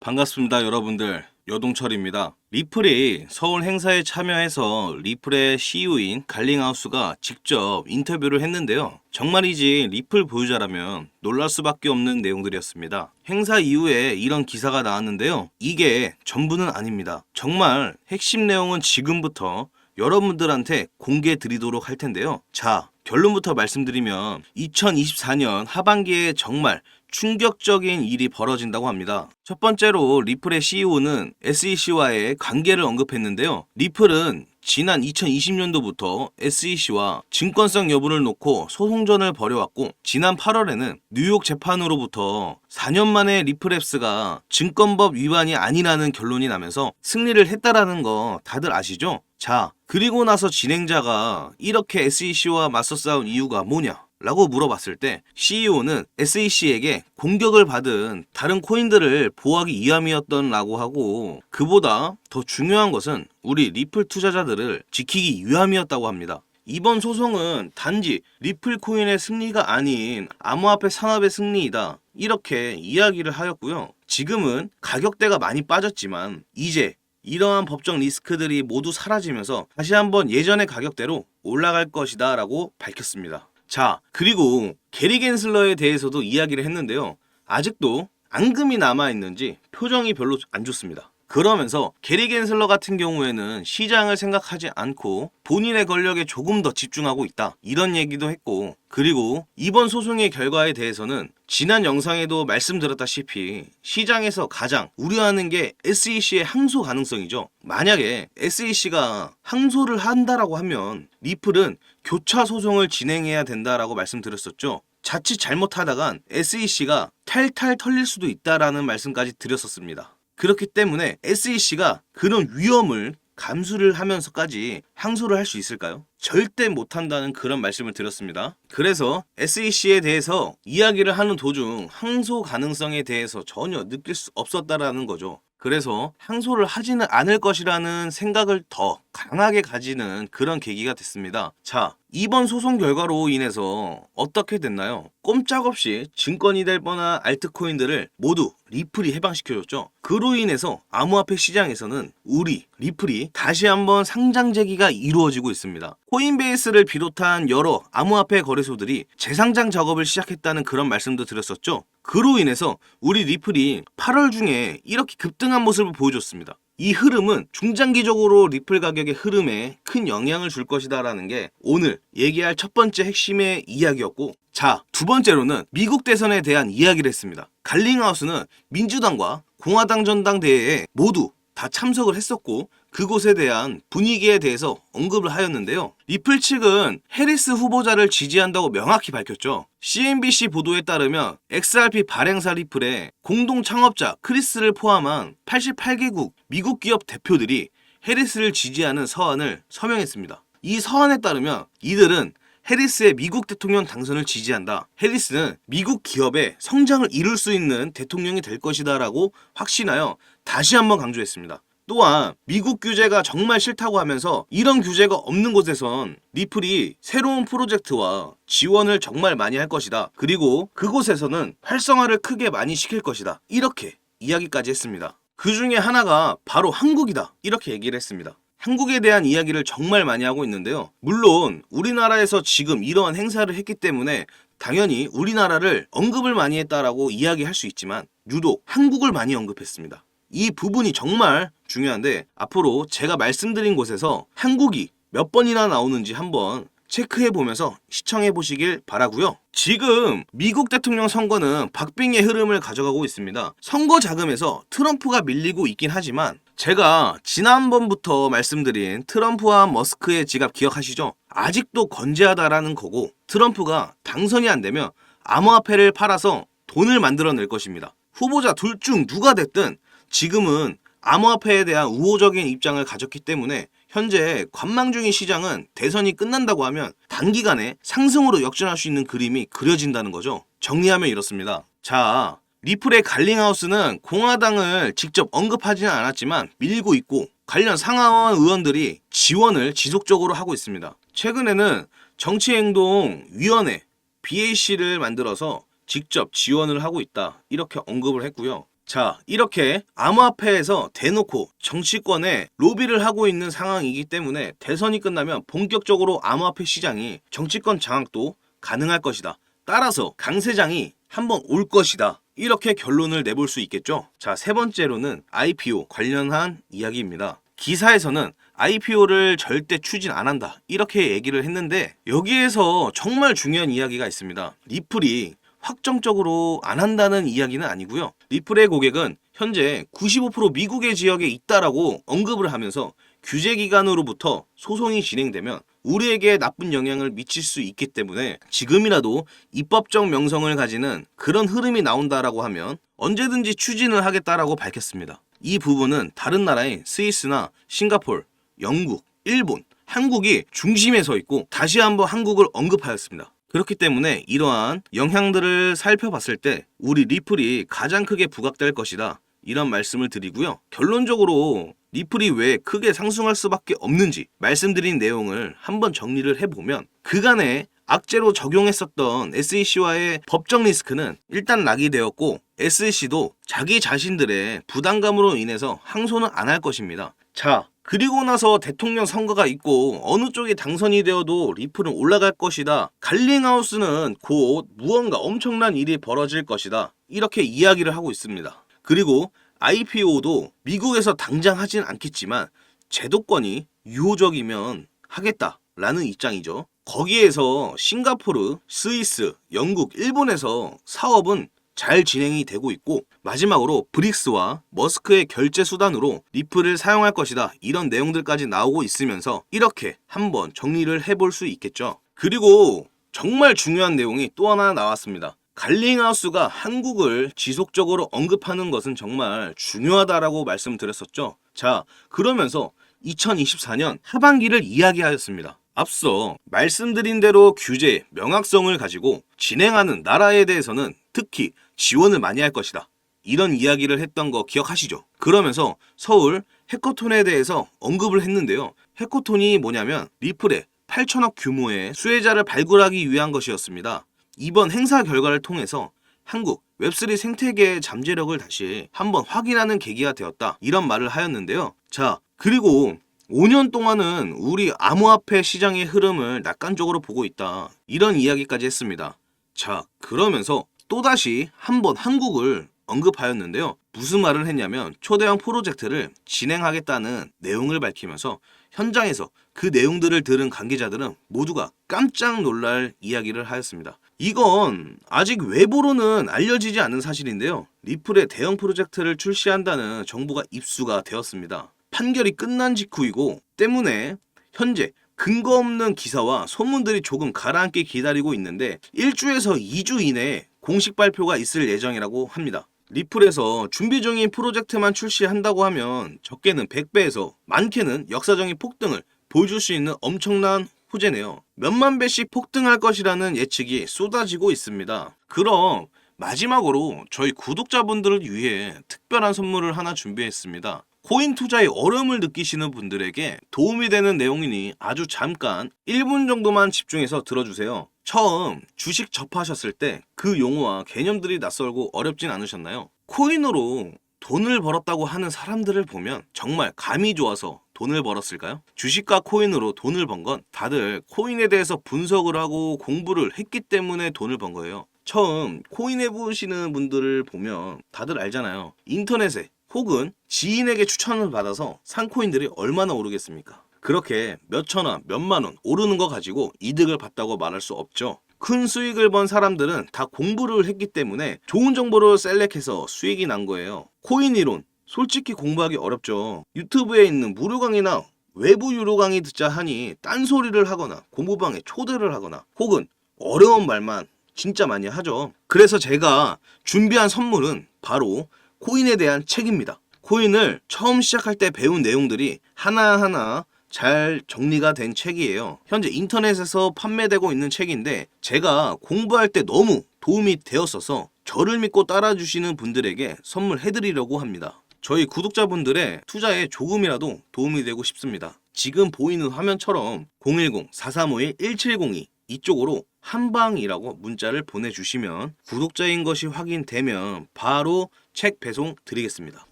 반갑습니다, 여러분들. 여동철입니다. 리플이 서울 행사에 참여해서 리플의 CEO인 갈링하우스가 직접 인터뷰를 했는데요. 정말이지 리플 보유자라면 놀랄 수밖에 없는 내용들이었습니다. 행사 이후에 이런 기사가 나왔는데요. 이게 전부는 아닙니다. 정말 핵심 내용은 지금부터 여러분들한테 공개 드리도록 할 텐데요. 자, 결론부터 말씀드리면 2024년 하반기에 정말 충격적인 일이 벌어진다고 합니다. 첫 번째로 리플의 CEO는 SEC와의 관계를 언급했는데요. 리플은 지난 2020년도부터 SEC와 증권성 여부를 놓고 소송전을 벌여왔고, 지난 8월에는 뉴욕 재판으로부터 4년 만에 리플앱스가 증권법 위반이 아니라는 결론이 나면서 승리를 했다라는 거 다들 아시죠? 자, 그리고 나서 진행자가 이렇게 SEC와 맞서 싸운 이유가 뭐냐? 라고 물어봤을 때 CEO는 SEC에게 공격을 받은 다른 코인들을 보호하기 위함이었던 라고 하고, 그보다 더 중요한 것은 우리 리플 투자자들을 지키기 위함이었다고 합니다. 이번 소송은 단지 리플 코인의 승리가 아닌 암호화폐 산업의 승리이다, 이렇게 이야기를 하였고요. 지금은 가격대가 많이 빠졌지만 이제 이러한 법적 리스크들이 모두 사라지면서 다시 한번 예전의 가격대로 올라갈 것이다 라고 밝혔습니다. 자, 그리고 게리 겐슬러에 대해서도 이야기를 했는데요. 아직도 앙금이 남아있는지 표정이 별로 안 좋습니다. 그러면서 게리 겐슬러 같은 경우에는 시장을 생각하지 않고 본인의 권력에 조금 더 집중하고 있다, 이런 얘기도 했고, 그리고 이번 소송의 결과에 대해서는 지난 영상에도 말씀드렸다시피 시장에서 가장 우려하는 게 SEC의 항소 가능성이죠. 만약에 SEC가 항소를 한다라고 하면 리플은 교차 소송을 진행해야 된다라고 말씀드렸었죠. 자칫 잘못하다간 SEC가 탈탈 털릴 수도 있다라는 말씀까지 드렸었습니다. 그렇기 때문에 SEC가 그런 위험을 감수를 하면서까지 항소를 할 수 있을까요? 절대 못한다는 그런 말씀을 드렸습니다. 그래서 SEC에 대해서 이야기를 하는 도중 항소 가능성에 대해서 전혀 느낄 수 없었다라는 거죠. 그래서 항소를 하지는 않을 것이라는 생각을 더 강하게 가지는 그런 계기가 됐습니다. 자, 이번 소송 결과로 인해서 어떻게 됐나요? 꼼짝없이 증권이 될 뻔한 알트코인들을 모두 리플이 해방시켜줬죠. 그로 인해서 암호화폐 시장에서는 우리 리플이 다시 한번 상장 재기가 이루어지고 있습니다. 코인베이스를 비롯한 여러 암호화폐 거래소들이 재상장 작업을 시작했다는 그런 말씀도 드렸었죠. 그로 인해서 우리 리플이 8월 중에 이렇게 급등한 모습을 보여줬습니다. 이 흐름은 중장기적으로 리플 가격의 흐름에 큰 영향을 줄 것이다라는 게 오늘 얘기할 첫 번째 핵심의 이야기였고, 자, 두 번째로는 미국 대선에 대한 이야기를 했습니다. 갈링하우스는 민주당과 공화당 전당대회에 모두 다 참석을 했었고, 그곳에 대한 분위기에 대해서 언급을 하였는데요. 리플 측은 해리스 후보자를 지지한다고 명확히 밝혔죠. CNBC 보도에 따르면 XRP 발행사 리플의 공동 창업자 크리스를 포함한 88개국 미국 기업 대표들이 해리스를 지지하는 서한을 서명했습니다. 이 서한에 따르면 이들은 해리스의 미국 대통령 당선을 지지한다, 해리스는 미국 기업의 성장을 이룰 수 있는 대통령이 될 것이다 라고 확신하여 다시 한번 강조했습니다. 또한 미국 규제가 정말 싫다고 하면서 이런 규제가 없는 곳에선 리플이 새로운 프로젝트와 지원을 정말 많이 할 것이다, 그리고 그곳에서는 활성화를 크게 많이 시킬 것이다, 이렇게 이야기까지 했습니다. 그 중에 하나가 바로 한국이다, 이렇게 얘기를 했습니다. 한국에 대한 이야기를 정말 많이 하고 있는데요. 물론 우리나라에서 지금 이러한 행사를 했기 때문에 당연히 우리나라를 언급을 많이 했다라고 이야기할 수 있지만 유독 한국을 많이 언급했습니다. 이 부분이 정말 중요한데 앞으로 제가 말씀드린 곳에서 한국이 몇 번이나 나오는지 한번 체크해 보면서 시청해 보시길 바라고요. 지금 미국 대통령 선거는 박빙의 흐름을 가져가고 있습니다. 선거 자금에서 트럼프가 밀리고 있긴 하지만 제가 지난번부터 말씀드린 트럼프와 머스크의 지갑 기억하시죠? 아직도 건재하다라는 거고, 트럼프가 당선이 안 되면 암호화폐를 팔아서 돈을 만들어낼 것입니다. 후보자 둘 중 누가 됐든 지금은 암호화폐에 대한 우호적인 입장을 가졌기 때문에 현재 관망 중인 시장은 대선이 끝난다고 하면 단기간에 상승으로 역전할 수 있는 그림이 그려진다는 거죠. 정리하면 이렇습니다. 자, 리플의 갈링하우스는 공화당을 직접 언급하지는 않았지만 밀고 있고, 관련 상하원 의원들이 지원을 지속적으로 하고 있습니다. 최근에는 정치행동위원회 BAC를 만들어서 직접 지원을 하고 있다, 이렇게 언급을 했고요. 자, 이렇게 암호화폐에서 대놓고 정치권에 로비를 하고 있는 상황이기 때문에 대선이 끝나면 본격적으로 암호화폐 시장이 정치권 장악도 가능할 것이다. 따라서 강세장이 한번 올 것이다. 이렇게 결론을 내볼 수 있겠죠. 자, 세 번째로는 IPO 관련한 이야기입니다. 기사에서는 IPO를 절대 추진 안 한다. 이렇게 얘기를 했는데 여기에서 정말 중요한 이야기가 있습니다. 리플이 확정적으로 안 한다는 이야기는 아니고요. 리플의 고객은 현재 95% 미국의 지역에 있다라고 언급을 하면서 규제 기관으로부터 소송이 진행되면 우리에게 나쁜 영향을 미칠 수 있기 때문에 지금이라도 입법적 명성을 가지는 그런 흐름이 나온다라고 하면 언제든지 추진을 하겠다라고 밝혔습니다. 이 부분은 다른 나라인 스위스나 싱가포르, 영국, 일본, 한국이 중심에 서 있고 다시 한번 한국을 언급하였습니다. 그렇기 때문에 이러한 영향들을 살펴봤을 때 우리 리플이 가장 크게 부각될 것이다. 이런 말씀을 드리고요. 결론적으로 리플이 왜 크게 상승할 수밖에 없는지 말씀드린 내용을 한번 정리를 해보면 그간에 악재로 적용했었던 SEC와의 법적 리스크는 일단 낙이 되었고 SEC도 자기 자신들의 부담감으로 인해서 항소는 안 할 것입니다. 자, 그리고 나서 대통령 선거가 있고 어느 쪽이 당선이 되어도 리플은 올라갈 것이다. 갈링하우스는 곧 무언가 엄청난 일이 벌어질 것이다. 이렇게 이야기를 하고 있습니다. 그리고 IPO도 미국에서 당장 하진 않겠지만 제도권이 유효적이면 하겠다라는 입장이죠. 거기에서 싱가포르, 스위스, 영국, 일본에서 사업은 잘 진행이 되고 있고 마지막으로 브릭스와 머스크의 결제 수단으로 리플을 사용할 것이다. 이런 내용들까지 나오고 있으면서 이렇게 한번 정리를 해볼 수 있겠죠. 그리고 정말 중요한 내용이 또 하나 나왔습니다. 갈링하우스가 한국을 지속적으로 언급하는 것은 정말 중요하다라고 말씀드렸었죠. 자, 그러면서 2024년 하반기를 이야기하였습니다. 앞서 말씀드린 대로 규제, 명확성을 가지고 진행하는 나라에 대해서는 특히 지원을 많이 할 것이다. 이런 이야기를 했던 거 기억하시죠? 그러면서 서울 해커톤에 대해서 언급을 했는데요. 해커톤이 뭐냐면 리플의 8천억 규모의 수혜자를 발굴하기 위한 것이었습니다. 이번 행사 결과를 통해서 한국 웹3 생태계의 잠재력을 다시 한번 확인하는 계기가 되었다. 이런 말을 하였는데요. 자, 그리고 5년 동안은 우리 암호화폐 시장의 흐름을 낙관적으로 보고 있다. 이런 이야기까지 했습니다. 자, 그러면서 또다시 한번 한국을 언급하였는데요. 무슨 말을 했냐면 초대형 프로젝트를 진행하겠다는 내용을 밝히면서 현장에서 그 내용들을 들은 관계자들은 모두가 깜짝 놀랄 이야기를 하였습니다. 이건 아직 외부로는 알려지지 않은 사실인데요. 리플의 대형 프로젝트를 출시한다는 정보가 입수가 되었습니다. 판결이 끝난 직후이고 때문에 현재 근거 없는 기사와 소문들이 조금 가라앉게 기다리고 있는데 1주에서 2주 이내에 공식 발표가 있을 예정이라고 합니다. 리플에서 준비 중인 프로젝트만 출시한다고 하면 적게는 100배에서 많게는 역사적인 폭등을 보여줄 수 있는 엄청난 호재네요. 몇만 배씩 폭등할 것이라는 예측이 쏟아지고 있습니다. 그럼 마지막으로 저희 구독자분들을 위해 특별한 선물을 하나 준비했습니다. 코인 투자에 어려움을 느끼시는 분들에게 도움이 되는 내용이니 아주 잠깐 1분 정도만 집중해서 들어주세요. 처음 주식 접하셨을 때 그 용어와 개념들이 낯설고 어렵진 않으셨나요? 코인으로 돈을 벌었다고 하는 사람들을 보면 정말 감이 좋아서 돈을 벌었을까요? 주식과 코인으로 돈을 번 건 다들 코인에 대해서 분석을 하고 공부를 했기 때문에 돈을 번 거예요. 처음 코인 해보시는 분들을 보면 다들 알잖아요. 인터넷에 혹은 지인에게 추천을 받아서 산 코인들이 얼마나 오르겠습니까? 그렇게 몇천 원, 몇만 원 오르는 거 가지고 이득을 봤다고 말할 수 없죠. 큰 수익을 번 사람들은 다 공부를 했기 때문에 좋은 정보를 셀렉해서 수익이 난 거예요. 코인 이론, 솔직히 공부하기 어렵죠. 유튜브에 있는 무료 강의나 외부 유료 강의 듣자 하니 딴소리를 하거나 공부방에 초대를 하거나 혹은 어려운 말만 진짜 많이 하죠. 그래서 제가 준비한 선물은 바로 코인에 대한 책입니다. 코인을 처음 시작할 때 배운 내용들이 하나하나 잘 정리가 된 책이에요. 현재 인터넷에서 판매되고 있는 책인데 제가 공부할 때 너무 도움이 되었어서 저를 믿고 따라주시는 분들에게 선물해드리려고 합니다. 저희 구독자분들의 투자에 조금이라도 도움이 되고 싶습니다. 지금 보이는 화면처럼 010-4351-1702 이쪽으로 한방이라고 문자를 보내주시면 구독자인 것이 확인되면 바로 책 배송 드리겠습니다.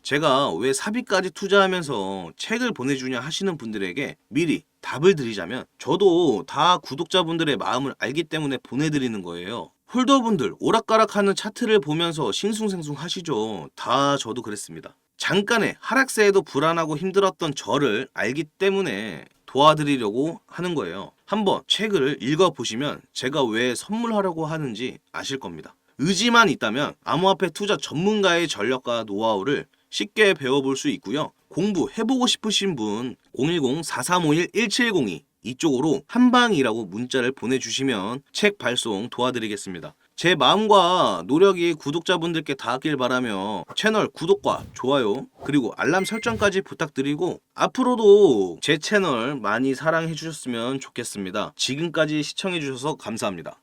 제가 왜 사비까지 투자하면서 책을 보내주냐 하시는 분들에게 미리 답을 드리자면, 저도 다 구독자분들의 마음을 알기 때문에 보내드리는 거예요. 홀더분들 오락가락하는 차트를 보면서 싱숭생숭 하시죠. 다 저도 그랬습니다. 잠깐의 하락세에도 불안하고 힘들었던 저를 알기 때문에 도와드리려고 하는 거예요. 한번 책을 읽어보시면 제가 왜 선물하려고 하는지 아실 겁니다. 의지만 있다면 암호화폐 투자 전문가의 전략과 노하우를 쉽게 배워볼 수 있고요. 공부해보고 싶으신 분 010-4351-1702 이쪽으로 한방이라고 문자를 보내주시면 책 발송 도와드리겠습니다. 제 마음과 노력이 구독자분들께 닿았길 바라며 채널 구독과 좋아요 그리고 알람 설정까지 부탁드리고, 앞으로도 제 채널 많이 사랑해 주셨으면 좋겠습니다. 지금까지 시청해 주셔서 감사합니다.